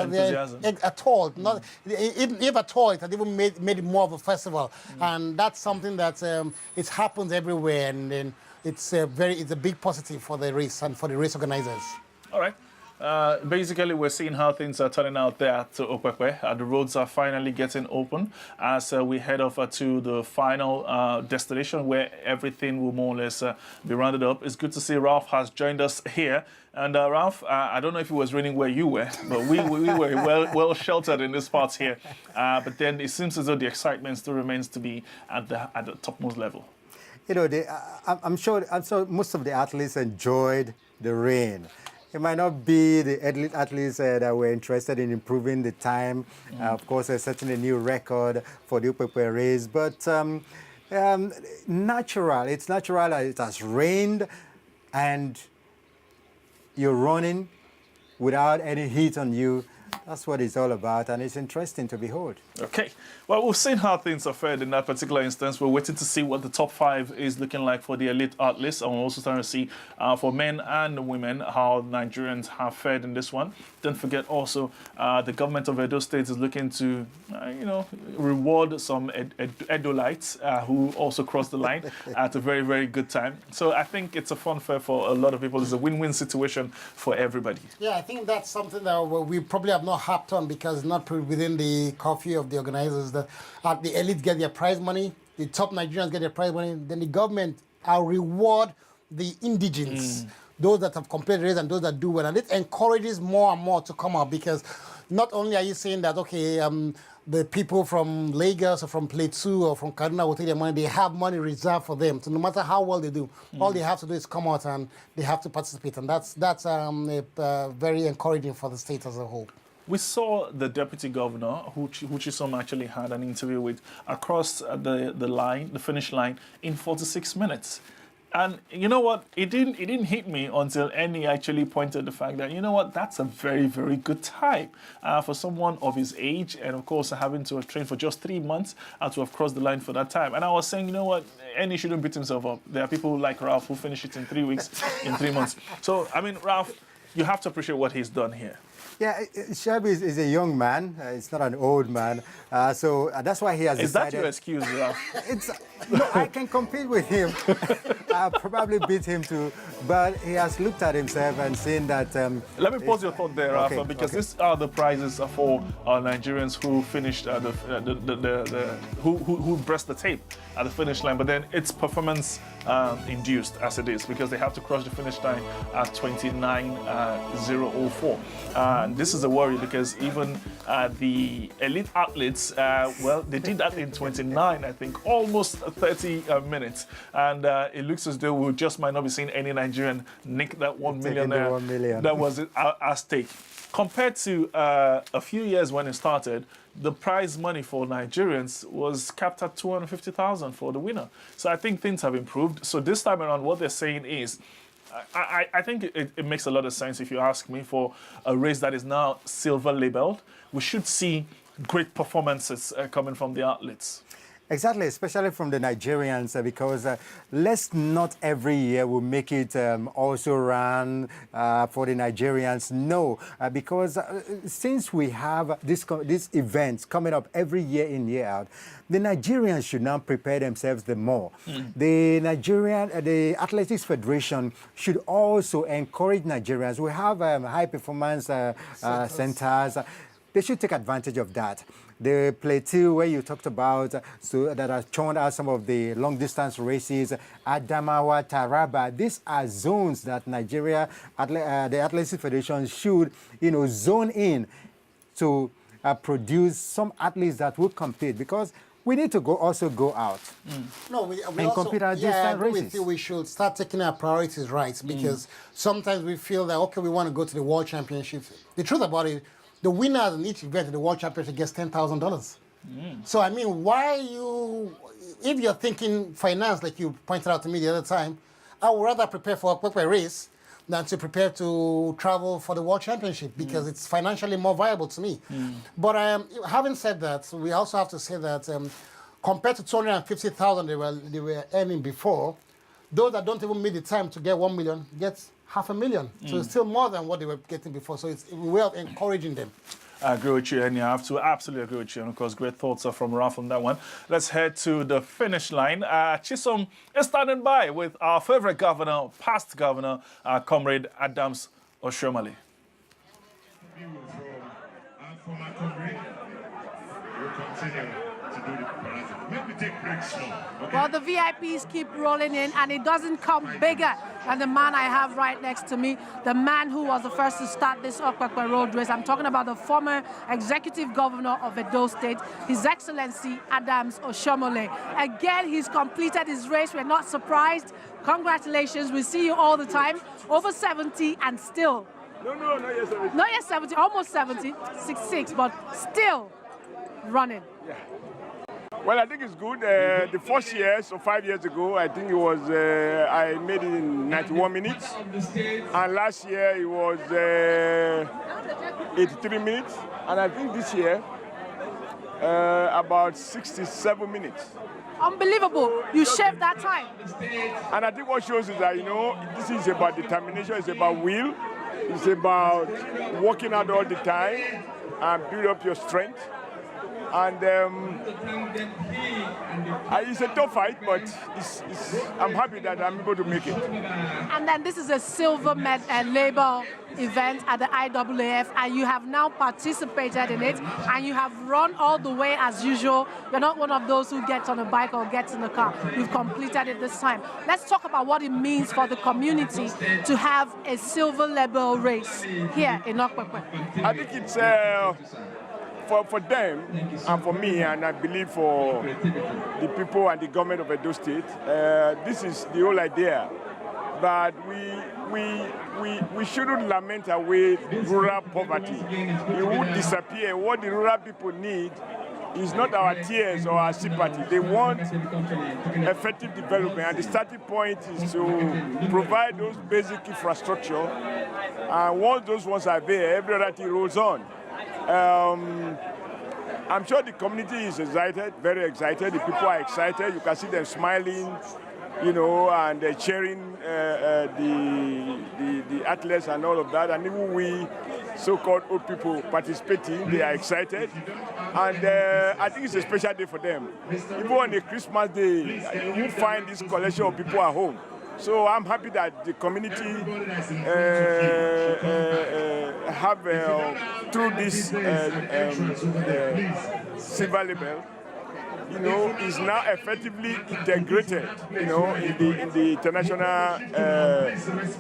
enthusiasm at all. Not if at all, it has even made it more of a festival. And that's something that it happens everywhere, and it's a big positive for the race and for the race organizers. All right. Basically, we're seeing how things are turning out there at Okpekpe. The roads are finally getting open as we head off to the final destination where everything will more or less be rounded up. It's good to see Ralph has joined us here. And Ralph, I don't know if it was raining where you were, but we were well sheltered in this part here. But then it seems as though the excitement still remains to be at the topmost level. You know, I'm sure most of the athletes enjoyed the rain. It might not be the athletes that were interested in improving the time. Of course, setting a new record for the Okpekpe race. But it's natural. It has rained, and you're running without any heat on you. That's what it's all about, and it's interesting to behold. Okay. Well, we've seen how things are fared in that particular instance. We're waiting to see what the top 5 is looking like for the elite athletes, and we're also starting to see for men and women how Nigerians have fared in this one. Don't forget also the government of Edo State is looking to, reward some Edolites who also crossed the line at a very, very good time. So I think it's a fun fair for a lot of people. It's a win-win situation for everybody. Yeah, I think that's something that we probably have not harped on because it's not within the curfew of the organizers. The elites get their prize money, the top Nigerians get their prize money, then the government will reward the indigents, those that have completed the race and those that do well. And it encourages more and more to come out because not only are you saying that, okay, the people from Lagos or from Plateau or from Kaduna will take their money, they have money reserved for them. So no matter how well they do, all they have to do is come out and they have to participate. And that's very encouraging for the state as a whole. We saw the deputy governor, who Chisom actually had an interview with, across the finish line in 46 minutes. And you know what? It didn't hit me until Annie actually pointed the fact that, you know what, that's a very, very good time for someone of his age, and of course having to have trained for just 3 months to have crossed the line for that time. And I was saying, you know what, Annie shouldn't beat himself up. There are people like Ralph who finish it in 3 weeks, in 3 months. So, I mean, Ralph, you have to appreciate what he's done here. Yeah, Shabi is a young man. It's not an old man. So that's why he has decided... Is that your excuse, Ralph? No, I can compete with him. I'll probably beat him too. But he has looked at himself and seen that... Let me pause your thought there, Ralph, because these are the prizes for Nigerians who finished who breast the tape at the finish line. But then it's performance induced as it is because they have to cross the finish line at 29.004. And this is a worry because even the elite athletes, they did that in 29, I think, almost 30 minutes. And it looks as though we just might not be seeing any Nigerian nick that 1 million that was at stake. Compared to a few years when it started, the prize money for Nigerians was capped at 250,000 for the winner. So I think things have improved. So this time around, what they're saying is, I think it makes a lot of sense, if you ask me, for a race that is now silver labeled. We should see great performances coming from the athletes. Exactly, especially from the Nigerians, because let's not every year will make it also run for the Nigerians. No, because since we have these events coming up every year in, year out, the Nigerians should now prepare themselves the more. The Athletics Federation should also encourage Nigerians. We have high performance centers. they should take advantage of that. The plateau where you talked about, so that has churned out some of the long-distance races, Adamawa, Taraba, these are zones that Nigeria, the Athletics Federation should, zone in to produce some athletes that will compete, because we need to also go out No, we and also, compete at yeah, I distance agree races. with you. We should start taking our priorities right, because sometimes we feel that, okay, we want to go to the World Championships. The truth about it, the winner in each event at the World Championship gets $10,000. So, I mean, if you're thinking finance, like you pointed out to me the other time, I would rather prepare for a Okpekpe race than to prepare to travel for the World Championship, because it's financially more viable to me. But having said that, we also have to say that compared to 250,000 they were earning before, those that don't even meet the time to get 1 million get $500,000. So it's still more than what they were getting before. So it's a way of encouraging them. I agree with you, and you have to absolutely agree with you. And of course, great thoughts are from Ralph on that one. Let's head to the finish line. Chisom is standing by with our favorite governor, past governor, Comrade Adams Oshiomhole. Well, the VIPs keep rolling in, and it doesn't come bigger than the man I have right next to me, the man who was the first to start this Okpekpe Road Race. I'm talking about the former executive governor of Edo State, His Excellency Adams Oshiomhole. Again, he's completed his race. We're not surprised. Congratulations. We see you all the time. Over 70 and still. No, not yet 70. Not yet 70, almost 70, 66, but still running. Yeah. Well, I think it's good. The first year, so 5 years ago, I think it was, I made it in 91 minutes. And last year, it was 83 minutes. And I think this year, about 67 minutes. Unbelievable. You shaved that time. And I think what shows is that, this is about determination, it's about will, it's about working out all the time and build up your strength. And it's a tough fight, but I'm happy that I'm able to make it. And then this is a silver label event at the IAAF, and you have now participated in it, and you have run all the way as usual. You're not one of those who gets on a bike or gets in the car. You've completed it this time. Let's talk about what it means for the community to have a silver label race here in Okpekpe. I think it's for them and for me, and I believe for the people and the government of Edo State, this is the whole idea that we shouldn't lament away rural poverty. It would disappear. What the rural people need is not our tears or our sympathy. They want effective development, and the starting point is to provide those basic infrastructure. And once those ones are there, every other thing rolls on. I'm sure the community is excited, very excited. The people are excited. You can see them smiling, and cheering the athletes and all of that. And even we so-called old people participating, they are excited. And I think it's a special day for them. Even on a Christmas day, you will find this collection of people at home. So I'm happy that the community have, through this silver label, is now effectively integrated, in the international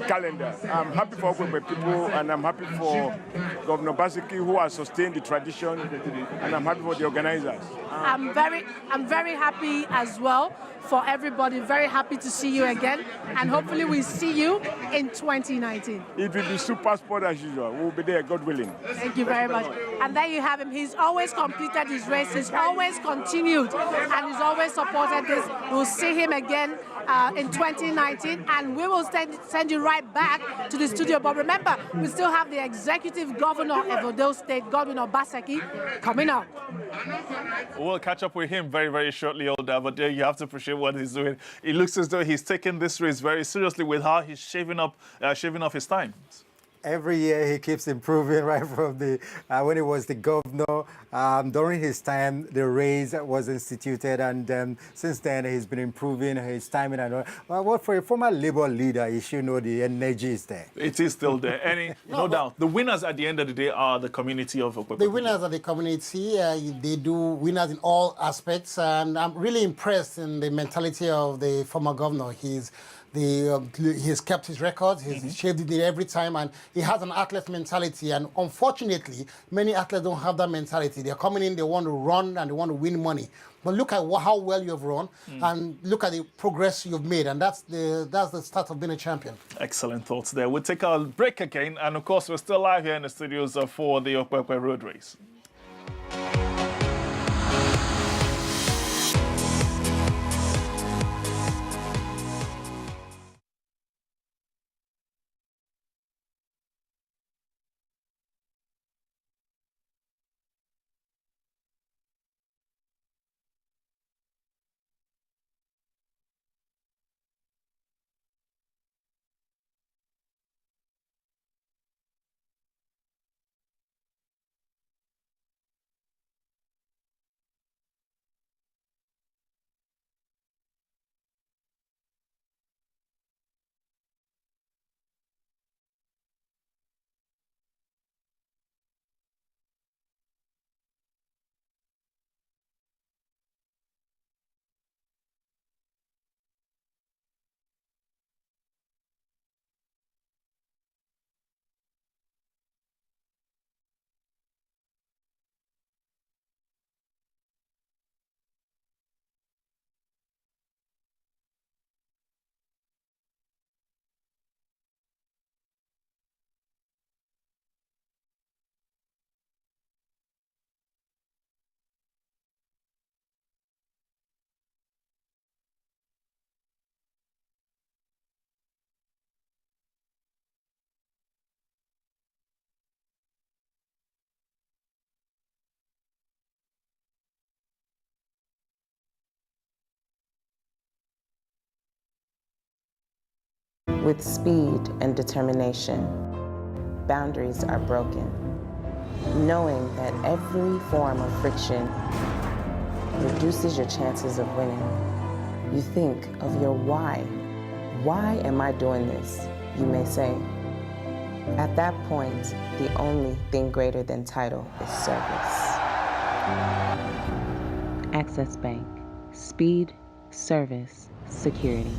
calendar. I'm happy for Okpekpe people, and I'm happy for Governor Basiki, who has sustained the tradition, and I'm happy for the organizers. I'm very happy as well for everybody. Very happy to see you again, and hopefully we see you in 2019. It will be super sport as usual. We'll be there, God willing. Thank you very much. And there you have him. He's always completed his race. He's always continued, and he's always supported this. We'll see him again in 2019, and we will send you right back to the studio. But remember, we still have the executive governor of Edo State, Governor Baseki, coming up. We'll catch up with him very, very shortly, Olda, but you have to appreciate what he's doing. It looks as though he's taking this race very seriously with how he's shaving off his time. Every year he keeps improving right from the when he was the governor. During his time, the race was instituted, and since then he's been improving his timing and all. Well, for a former Labour leader, you should know the energy is there. It is still there. No doubt. The winners at the end of the day are the community of Okpekpe. The winners are the community. They do winners in all aspects, and I'm really impressed in the mentality of the former governor. He's kept his records, he's shaved it every time, and he has an athlete mentality. And unfortunately, many athletes don't have that mentality. They're coming in, they want to run, and they want to win money. But look at how well you've run, and look at the progress you've made, and that's the start of being a champion. Excellent thoughts there. We'll take a break again, and of course, we're still live here in the studios for the Okpekpe Road Race. With speed and determination, boundaries are broken. Knowing that every form of friction reduces your chances of winning, you think of your why. Why am I doing this, you may say. At that point, the only thing greater than title is service. Access Bank. Speed, service, security.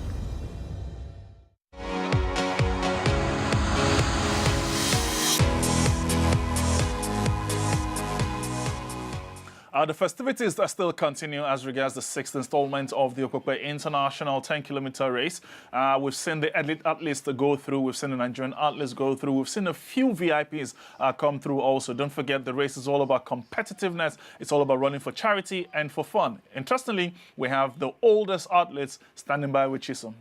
The festivities that still continue as regards the 6th installment of the Okpekpe International 10-kilometer race. We've seen the elite athletes go through. We've seen the Nigerian athletes go through. We've seen a few VIPs come through also. Don't forget, the race is all about competitiveness. It's all about running for charity and for fun. Interestingly, we have the oldest athletes standing by with Chisom.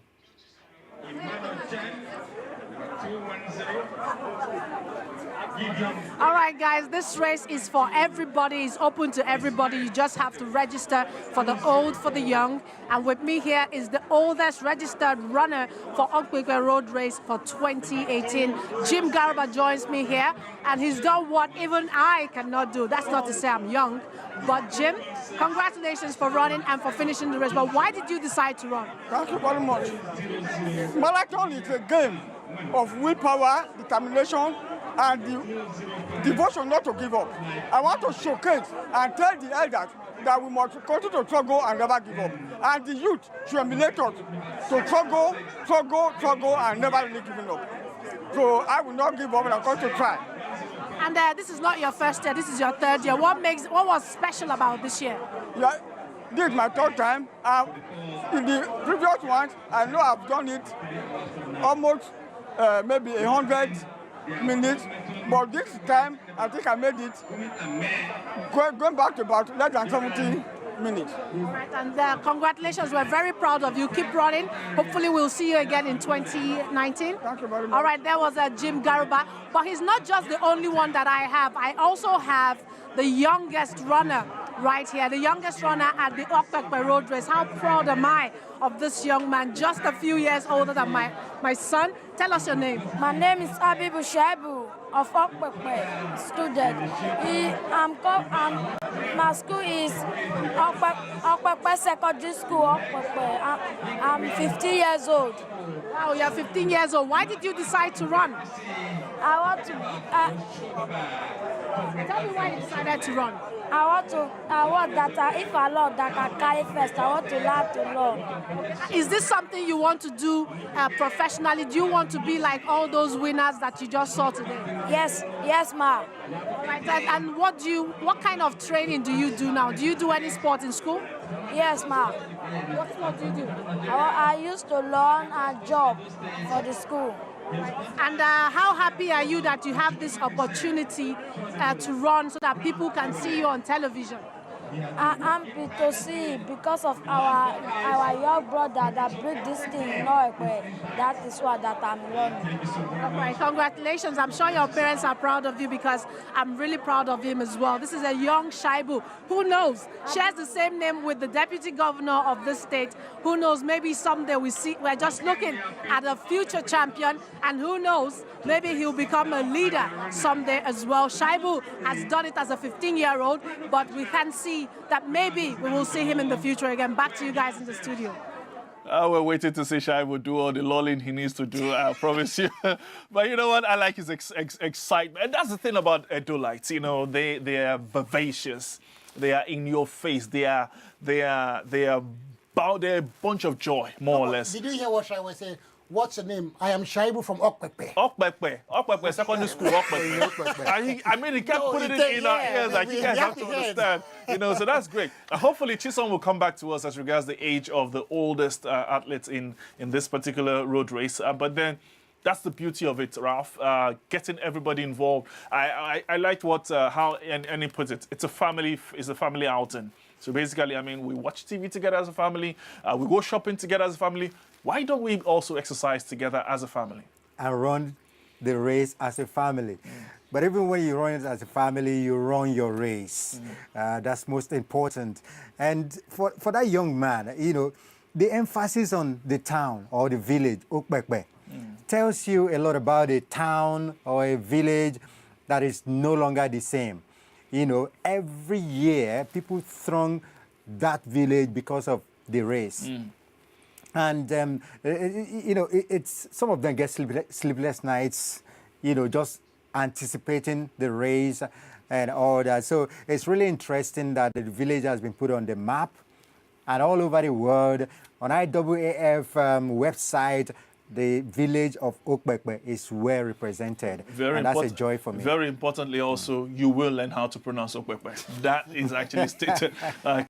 All right, guys, this race is for everybody. It's open to everybody. You just have to register, for the old, for the young. And with me here is the oldest registered runner for Okpekpe Road Race for 2018. Jim Garba joins me here, and he's done what even I cannot do. That's not to say I'm young, but Jim, congratulations for running and for finishing the race. But why did you decide to run? Thank you very much. Marathon is a game of willpower, determination, and the devotion not to give up. I want to showcase and tell the elders that we must continue to struggle and never give up. And the youth should emulate us to struggle, and never really giving up. So I will not give up, and I'm going to try. And this is not your first year, this is your third year. What was special about this year? Yeah, this is my third time. In the previous ones, I know I've done it almost maybe 100 minutes, but this time I think I made it going back to about less than 70 minutes. Right, and congratulations, we're very proud of you. Keep running. Hopefully we'll see you again in 2019. Thank you very much. All right, there was Jim Garuba, but he's not just the only one that I have. I also have the youngest runner right here, the youngest runner at the Okpekpe Road Race. How proud am I of this young man, just a few years older than my son. Tell us your name. My name is Abibu Shaibu of Okpekpe student. My school is Okpekpe Secondary School, Okpekpe. I'm 15 years old. Wow, you're 15 years old. Why did you decide to run? I want to... Tell me why you decided to run. I want that if I learn that I carry first, I want to learn to run. Is this something you want to do professionally? Do you want to be like all those winners that you just saw today? Yes, ma. All right, and what kind of training do you do now? Do you do any sport in school? Yes, ma. What sport do you do? I used to learn and job for the school. And how happy are you that you have this opportunity to run so that people can see you on television? I'm happy to see because of our young brother that bring this thing in Okpekpe. That is why that I'm running. All right, congratulations. I'm sure your parents are proud of you because I'm really proud of him as well. This is a young Shaibu. Who knows? Shares the same name with the deputy governor of this state. Who knows? Maybe someday we're just looking at a future champion, and who knows? Maybe he'll become a leader someday as well. Shaibu has done it as a 15-year-old, but we can see that maybe we will see him in the future again. Back to you guys in the studio. We're waiting to see Shaibu do all the lolling he needs to do, I promise you. But you know what? I like his excitement. And that's the thing about Edolites. You know, they are vivacious. They are in your face. They are a bunch of joy, more or less. Did you hear what I was saying? What's your name? I am Shaibu from Okpekpe. Okpekpe Secondary School, Okpekpe. I mean, he kept putting it in our ears, like you guys have to understand. You know, so that's great. Hopefully, Chisom will come back to us as regards the age of the oldest athletes in this particular road race. But then, that's the beauty of it, Ralph. Getting everybody involved. I liked how Annie puts it. It's a family outing. So basically, I mean, we watch TV together as a family. We go shopping together as a family. Why don't we also exercise together as a family? And run the race as a family. But even when you run it as a family, you run your race. That's most important. And for that young man, you know, the emphasis on the town or the village, Okpekpe, tells you a lot about a town or a village that is no longer the same. You know, every year, people throng that village because of the race. And, you know, it's some of them get sleepless nights, you know, just anticipating the race and all that. So it's really interesting that the village has been put on the map and all over the world. On IAAF website, the village of Okpekpe is well represented. And that's a joy for me. Very importantly also, you will learn how to pronounce Okpekpe. That is actually stated